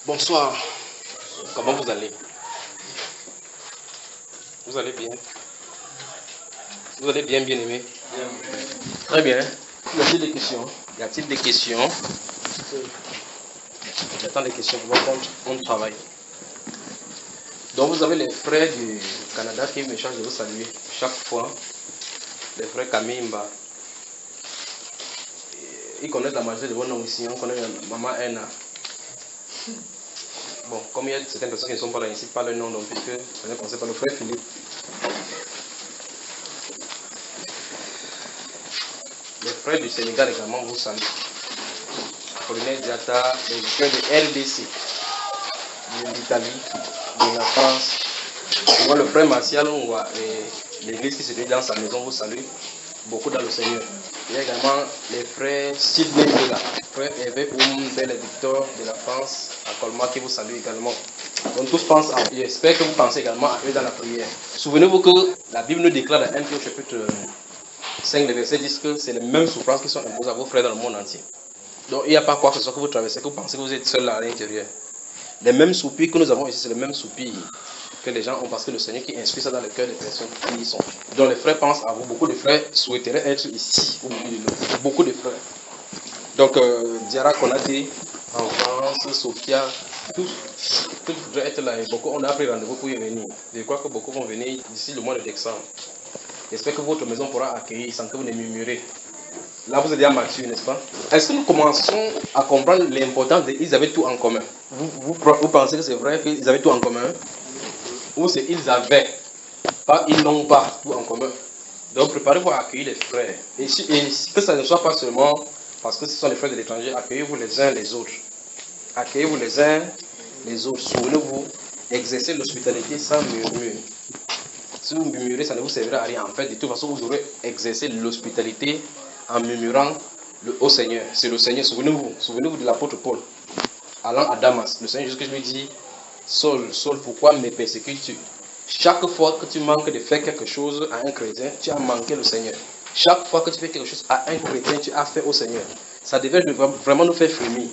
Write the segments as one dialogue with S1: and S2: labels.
S1: Bonsoir. Comment vous allez? Vous allez bien? Vous allez bien, bien aimé? Très bien. Y a-t-il des questions? Y a-t-il des questions? J'attends des questions pour voir on travaille. Donc vous avez les frères du Canada qui me chargent de vous saluer chaque fois. Les frères Kamimba. Ils connaissent la majorité de vos noms ici. On connaît Maman Ena. Bon, comme il y a certaines personnes qui ne sont pas là ici, pas le nom, donc puisque on est commencé par le frère Philippe. Les frères du Sénégal également vous saluent. Colonel Diata, les frères de RDC, de l'Italie, de la France. Moi, le frère Martial Ongwa et l'église qui se trouve dans sa maison vous salue beaucoup dans le Seigneur. Il y a également les frères Sidney Villa, frère Hervé Oumdel et Victor de la France, à Colmar qui vous salue également. Donc tous pensent à eux. J'espère que vous pensez également à eux dans la prière. Souvenez-vous que la Bible nous déclare dans 1 Pierre chapitre 5, le verset 10 que c'est les mêmes souffrances qui sont imposées à vos frères dans le monde entier. Donc il n'y a pas quoi que ce soit que vous traversez, que vous pensez que vous êtes seul là à l'intérieur. Les mêmes soupirs que nous avons ici, c'est les mêmes soupirs que les gens ont parce que le Seigneur qui inspire ça dans le cœur des personnes qui y sont. Donc les frères pensent à vous. Beaucoup de frères souhaiteraient être ici au milieu de nous. Beaucoup de frères. Donc Diara Konate en France, Sophia, tous voudraient être là et beaucoup on a pris rendez-vous pour y venir. Je crois que beaucoup vont venir d'ici le mois de décembre. J'espère que votre maison pourra accueillir sans que vous ne murmurez. Là, vous êtes déjà mature, n'est-ce pas? Est-ce que nous commençons à comprendre l'importance ils avaient tout en commun? Vous pensez que c'est vrai qu'ils avaient tout en commun? Ou c'est ils avaient, pas ils n'ont pas tout en commun? Donc, préparez-vous à accueillir les frères. Et que ça ne soit pas seulement parce que ce sont les frères de l'étranger, accueillez-vous les uns les autres. Accueillez-vous les uns les autres. Souvenez-vous, exercez l'hospitalité sans murmure. Si vous murmurez, ça ne vous servira à rien. En fait, de toute façon, vous aurez exercé l'hospitalité en murmurant au Seigneur. C'est le Seigneur, souvenez-vous de l'apôtre Paul, allant à Damas. Le Seigneur Jésus lui dit, Saul, Saul, pourquoi me persécutes-tu? Chaque fois que tu manques de faire quelque chose à un chrétien, tu as manqué le Seigneur. Chaque fois que tu fais quelque chose à un chrétien, tu as fait au Seigneur. Ça devait vraiment nous faire frémir.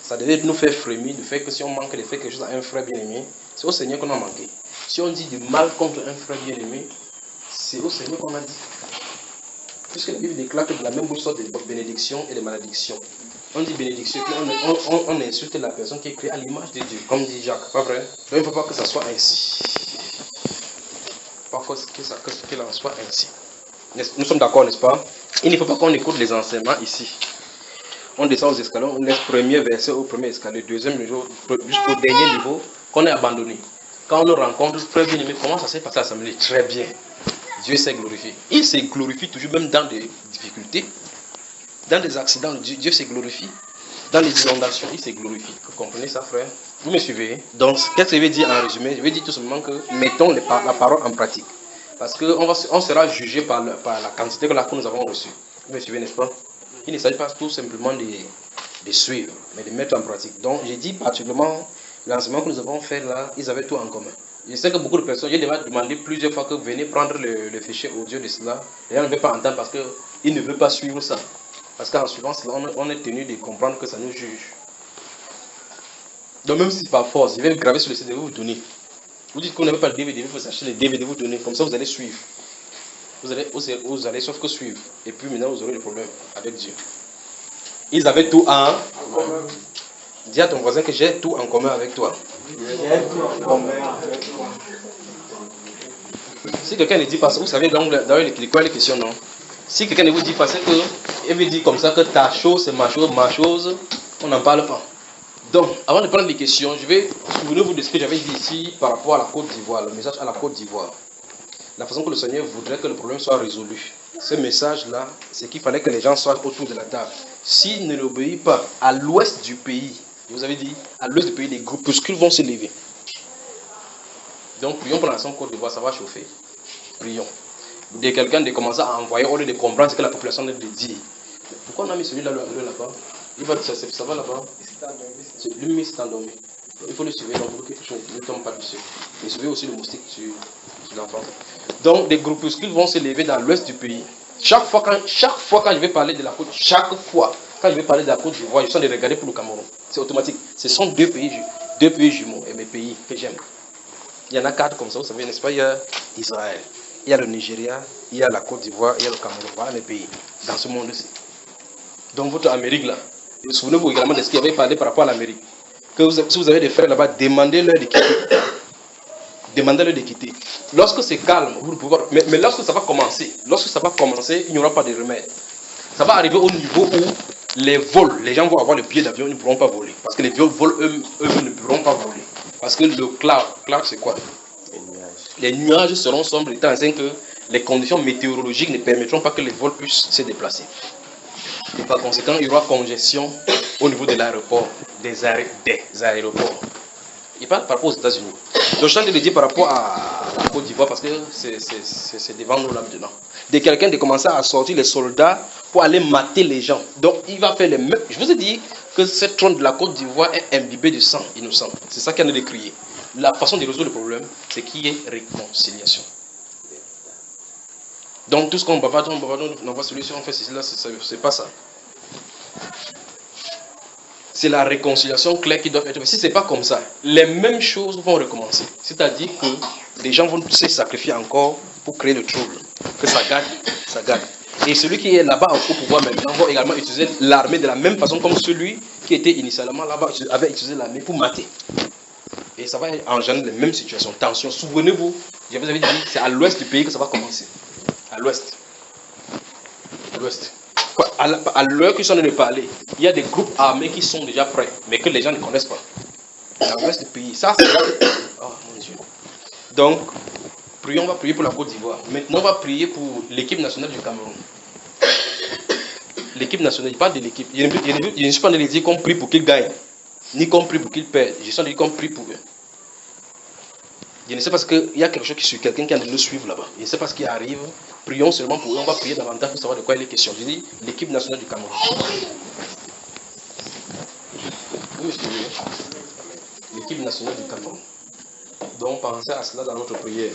S1: Ça devait nous faire frémir du fait que si on manque de faire quelque chose à un frère bien-aimé, c'est au Seigneur qu'on a manqué. Si on dit du mal contre un frère bien-aimé, c'est au Seigneur qu'on a dit. Puisque la Bible déclare que de la même bouche sortent des bénédictions et des malédictions. On dit bénédiction, puis on insulte la personne qui est créée à l'image de Dieu, comme dit Jacques, pas vrai? Donc il ne faut pas que ça soit ainsi. Parfois qu'il en soit ainsi. Nous sommes d'accord, n'est-ce pas? Il ne faut pas qu'on écoute les enseignements ici. On descend aux escaliers, on laisse premier verset au premier escalier, deuxième niveau, jusqu'au dernier niveau, qu'on est abandonné. Quand on nous rencontre, frère bien-aimé, comment ça s'est passé à l'assemblée? Très bien. Dieu s'est glorifié. Il se glorifie toujours, même dans des difficultés, dans des accidents. Dieu se glorifie. Dans les inondations, il se glorifie. Vous comprenez ça, frère? Vous me suivez? Donc, qu'est-ce que je vais dire en résumé? Je vais dire tout simplement que mettons la parole en pratique. Parce qu'on sera jugé par la quantité que nous avons reçue. Vous me suivez, n'est-ce pas? Il ne s'agit pas tout simplement de suivre, mais de mettre en pratique. Donc, j'ai dit particulièrement, l'enseignement que nous avons fait là, ils avaient tout en commun. Je sais que beaucoup de personnes, j'ai déjà demandé plusieurs fois que vous venez prendre le fichier audio de cela. Les gens ne veulent pas entendre parce qu'ils ne veulent pas suivre ça. Parce qu'en suivant cela, on est tenu de comprendre que ça nous juge. Donc même si c'est par force, je vais le graver sur le CD, vous donner. Vous dites qu'on n'avait pas le DVD, il faut acheter le DVD, vous donner. Comme ça, vous allez suivre. Vous allez sauf que suivre. Et puis maintenant, vous aurez des problèmes avec Dieu. Ils avaient tout en commun. Dis à ton voisin que j'ai tout en commun avec toi. J'ai tout en commun avec toi. Si quelqu'un ne dit pas ça, vous savez, dans les questions, non? Si quelqu'un ne vous dit pas ça, il veut dire comme ça que ta chose, c'est ma chose, on n'en parle pas. Donc, avant de prendre les questions, je vais souvenir-vous de ce que j'avais dit ici par rapport à la Côte d'Ivoire, le message à la Côte d'Ivoire. La façon que le Seigneur voudrait que le problème soit résolu. Ce message-là, c'est qu'il fallait que les gens soient autour de la table. S'ils ne l'obéissent pas à l'ouest du pays, vous avez dit, à l'ouest du pays, des groupuscules vont se lever. Donc, prions pour la nation Côte d'Ivoire, ça va chauffer. Prions. Dès quelqu'un de commencer à envoyer au lieu de comprendre ce que la population de dire. Pourquoi on a mis celui-là là-bas? Il va dire, ça va là-bas? Lui, s'est endormi. Il faut le suivre, donc quelque chose ne tombe pas dessus. Et suivez aussi le moustique sur l'enfant. Donc, des groupuscules vont se lever dans l'ouest du pays. Chaque fois quand je vais parler de la côte, chaque fois quand je vais parler de la Côte d'Ivoire, je suis en train de regarder pour le Cameroun. C'est automatique. Ce sont deux pays jumeaux et mes pays que j'aime. Il y en a 4 comme ça, vous savez, n'est-ce pas? Il y a Israël, il y a le Nigeria, il y a la Côte d'Ivoire, il y a le Cameroun. Voilà mes pays dans ce monde-ci. Donc votre Amérique là, souvenez-vous également de ce qu'il avait parlé par rapport à l'Amérique. Si vous avez des frères là-bas, demandez-leur de quitter. Demandez-leur de quitter. Lorsque c'est calme, vous ne pouvez pas. Mais lorsque ça va commencer, il n'y aura pas de remède. Ça va arriver au niveau où les vols, les gens vont avoir le billet d'avion, ils ne pourront pas voler. Parce que les vols, eux ne pourront pas voler. Parce que le cloud c'est quoi? Les nuages seront sombres étant ainsi que les conditions météorologiques ne permettront pas que les vols puissent se déplacer. Et par conséquent, il y aura congestion au niveau de l'aéroport, des aéroports. Il parle par rapport aux États-Unis. Donc, je suis en train de le dire par rapport à la Côte d'Ivoire parce que c'est devant nous là maintenant. De quelqu'un de commencer à sortir les soldats pour aller mater les gens. Donc, il va faire les mêmes. Je vous ai dit que cette trône de la Côte d'Ivoire est imbibée de sang innocent. C'est ça qu'il y a de crier. La façon de résoudre le problème, c'est qu'il y ait réconciliation. Donc, tout ce qu'on bavarde, on n'a pas de solution, on fait ceci là, c'est pas ça. C'est la réconciliation claire qui doit être. Mais si ce n'est pas comme ça, les mêmes choses vont recommencer. C'est-à-dire que les gens vont se sacrifier encore pour créer le trouble. Que ça gagne. Et celui qui est là-bas au pouvoir maintenant va également utiliser l'armée de la même façon comme celui qui était initialement là-bas avait utilisé l'armée pour mater. Et ça va engendrer les mêmes situations. Tension. Souvenez-vous, je vous avais dit, c'est à l'ouest du pays que ça va commencer. À l'ouest. À l'ouest. À l'heure qu'ils sont en train de parler, il y a des groupes armés qui sont déjà prêts, mais que les gens ne connaissent pas. À l'ouest du pays. Ça, c'est... Oh mon Dieu. Donc, on va prier pour la Côte d'Ivoire. Maintenant, on va prier pour l'équipe nationale du Cameroun. L'équipe nationale, je parle de l'équipe. Je ne suis pas en train de dire qu'on prie pour qu'ils gagnent, ni qu'on prie pour qu'ils perdent. Je suis en train de dire qu'on prie pour eux. Je ne sais pas parce qu'il y a quelque chose sur quelqu'un qui est en train de le suivre là-bas. Je ne sais pas ce qui arrive. Prions seulement pour eux. On va prier davantage pour savoir de quoi il est question. Je dis l'équipe nationale du Cameroun. L'équipe nationale du Cameroun. Donc pensez à cela dans notre prière.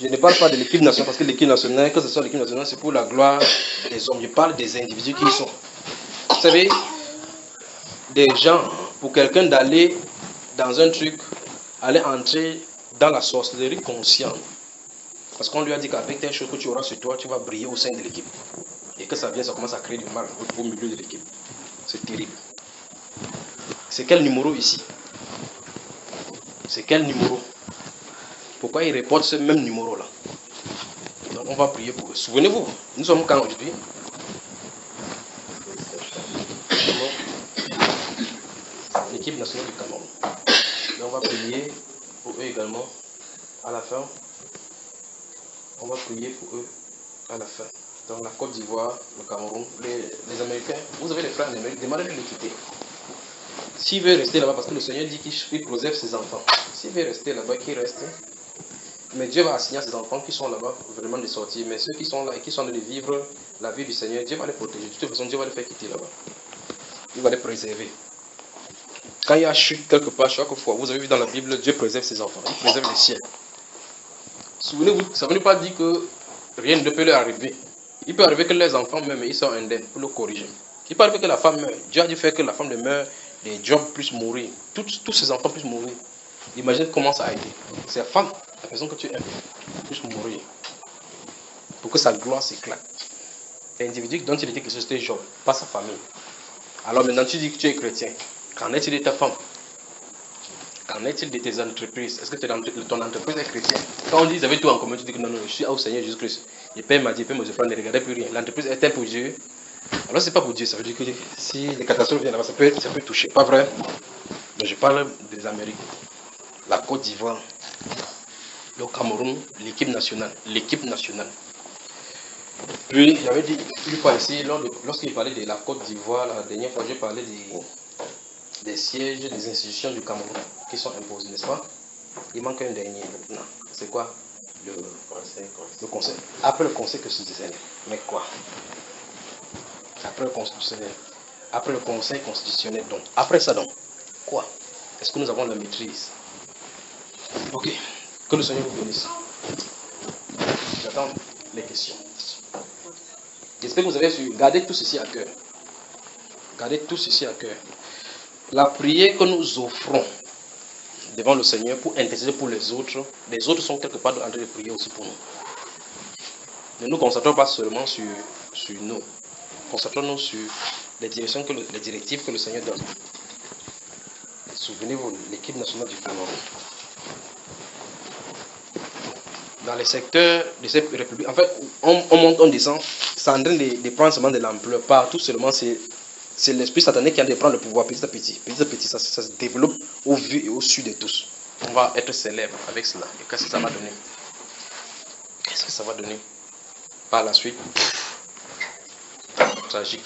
S1: Je ne parle pas de l'équipe nationale parce que l'équipe nationale, que ce soit l'équipe nationale, c'est pour la gloire des hommes. Je parle des individus qui y sont. Vous savez, des gens, pour quelqu'un d'aller dans un truc, aller entrer dans la sorcellerie consciente. Parce qu'on lui a dit qu'avec telle chose que tu auras sur toi, tu vas briller au sein de l'équipe. Et que ça vient, ça commence à créer du mal au milieu de l'équipe. C'est terrible. C'est quel numéro ici? C'est quel numéro? Pourquoi ils reportent ce même numéro-là? Donc on va prier pour eux. Souvenez-vous, nous sommes quand aujourd'hui? L'équipe nationale du Cameroun. Donc on va prier pour eux également à la fin. On va prier pour eux à la fin. Donc la Côte d'Ivoire, le Cameroun, les Américains, vous avez les frères en Amérique, demandez-leur de les quitter. S'il veut rester là-bas, parce que le Seigneur dit qu'il préserve ses enfants. S'il veut rester là-bas, qu'il reste. Mais Dieu va assigner à ses enfants qui sont là-bas vraiment de sortir. Mais ceux qui sont là et qui sont en train de vivre la vie du Seigneur, Dieu va les protéger. De toute façon, Dieu va les faire quitter là-bas. Il va les préserver. Quand il y a chute quelque part, chaque fois, vous avez vu dans la Bible, Dieu préserve ses enfants. Il préserve les siens. Souvenez-vous, ça ne veut pas dire que rien ne peut leur arriver. Il peut arriver que les enfants meurent, mais ils sont indemnes pour le corriger. Il peut arriver que la femme meure. Dieu a dû faire que la femme meure, les jobs puissent mourir. Tous ces enfants puissent mourir. Imagine comment ça a été. C'est la femme, la personne que tu aimes, puisse mourir. Pour que sa gloire s'éclate. L'individu dont il était question, c'était Job, pas sa famille. Alors maintenant tu dis que tu es chrétien. Qu'en est-il de ta femme? Qu'en est-il de tes entreprises? Est-ce que ton entreprise est chrétienne? Quand on dit vous avez tout en commun, tu dis que non, je suis au Seigneur Jésus-Christ. Le Père m'a dit, le Père m'a dit, ne regardez plus rien. L'entreprise est-elle pour Dieu? Alors c'est pas pour Dieu, ça veut dire que si les catastrophes viennent là-bas, ça peut toucher. Pas vrai? Mais je parle des Amériques, la Côte d'Ivoire, le Cameroun, l'équipe nationale. Puis j'avais dit une fois ici, lorsqu'il parlait de la Côte d'Ivoire, la dernière fois, j'ai parlé des sièges des institutions du Cameroun qui sont imposés, n'est-ce pas? Il manque un dernier maintenant. C'est quoi? Le conseil. Après le conseil constitutionnel. Mais quoi? Après le constitutionnel. Après le conseil constitutionnel, donc. Après ça, donc. Quoi? Est-ce que nous avons la maîtrise? Ok. Que le Seigneur vous bénisse. J'attends les questions. J'espère que vous avez su. Gardez tout ceci à cœur. Gardez tout ceci à cœur. La prière que nous offrons devant le Seigneur pour intercéder pour les autres sont quelque part en train de prier aussi pour nous. Ne nous concentrons pas seulement sur nous. Concentrons-nous sur les directives que le Seigneur donne. Souvenez-vous, l'équipe nationale du Cameroun. Dans les secteurs de cette république, en fait, on monte, on descend, c'est en train de prendre seulement de l'ampleur. Partout seulement, c'est l'esprit satanique qui a de prendre le pouvoir petit à petit. Petit à petit, ça se développe au vu et au su de tous. On va être célèbre avec cela. Et qu'est-ce que ça va donner? Qu'est-ce que ça va donner par la suite? Tragique.